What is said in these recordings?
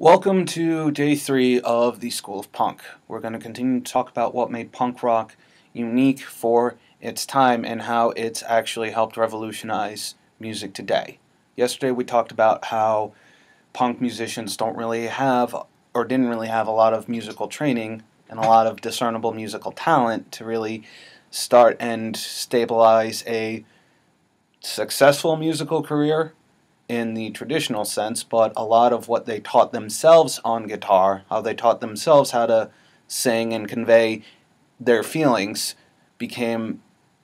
Welcome to day 3 of the School of Punk. We're going to continue to talk about what made punk rock unique for its time and how it's actually helped revolutionize music today. Yesterday we talked about how punk musicians don't really have or didn't really have a lot of musical training and a lot of discernible musical talent to really start and stabilize a successful musical career in the traditional sense, but a lot of what they taught themselves on guitar, how they taught themselves how to sing and convey their feelings, became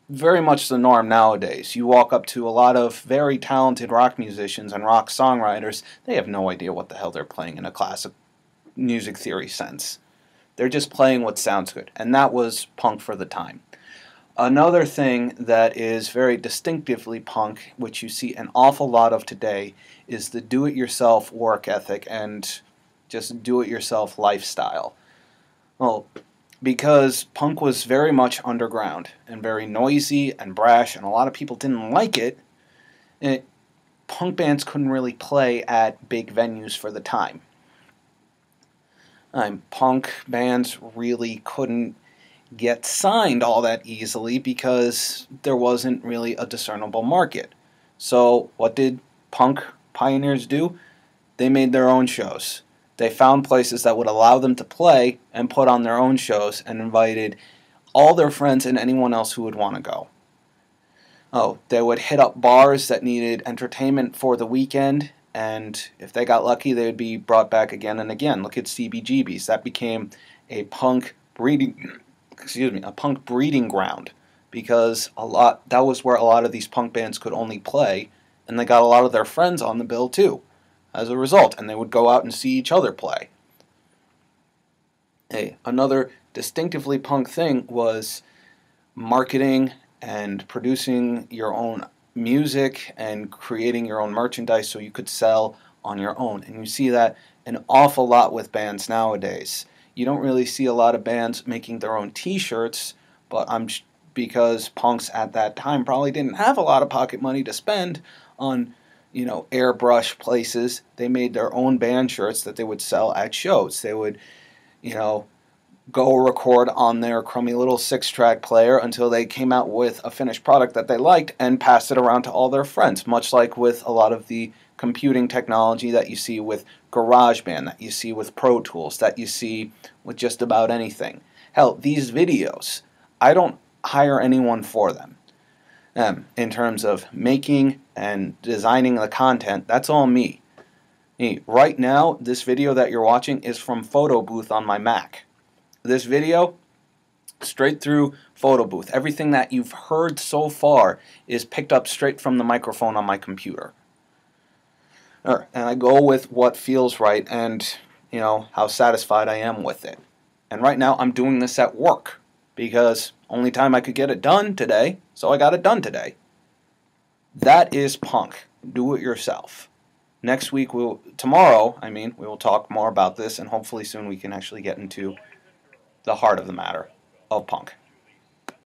very much the norm nowadays. You walk up to a lot of very talented rock musicians and rock songwriters, they have no idea what the hell they're playing in a classic music theory sense. They're just playing what sounds good, and that was punk for the time. Another thing that is very distinctively punk, which you see an awful lot of today, is the do-it-yourself work ethic and just do-it-yourself lifestyle. Well, because punk was very much underground and very noisy and brash, and a lot of people didn't like it, punk bands couldn't really play at big venues for the time. Punk bands really couldn't get signed all that easily because there wasn't really a discernible market. So what did punk pioneers do? They made their own shows. They found places that would allow them to play and put on their own shows and invited all their friends and anyone else who would want to go. They would hit up bars that needed entertainment for the weekend, and if they got lucky, they would be brought back again and again. Look at CBGB's. That became a punk breeding ground, because that was where a lot of these punk bands could only play, and they got a lot of their friends on the bill too as a result, and they would go out and see each other play. Another distinctively punk thing was marketing and producing your own music and creating your own merchandise so you could sell on your own, and you see that an awful lot with bands nowadays. You don't really see a lot of bands making their own t-shirts, but because punks at that time probably didn't have a lot of pocket money to spend on, airbrush places. They made their own band shirts that they would sell at shows. They would, go record on their crummy little 6-track player until they came out with a finished product that they liked and passed it around to all their friends, much like with a lot of the computing technology that you see with GarageBand, that you see with Pro Tools, that you see with just about anything. Hell, these videos, I don't hire anyone for them. In terms of making and designing the content, that's all me. Right now, this video that you're watching is from Photo Booth on my Mac. This video, straight through Photo Booth. Everything that you've heard so far is picked up straight from the microphone on my computer. And I go with what feels right and, how satisfied I am with it. And right now I'm doing this at work because only time I could get it done today, so I got it done today. That is punk. Do it yourself. Tomorrow, we will talk more about this, and hopefully soon we can actually get into the heart of the matter of punk.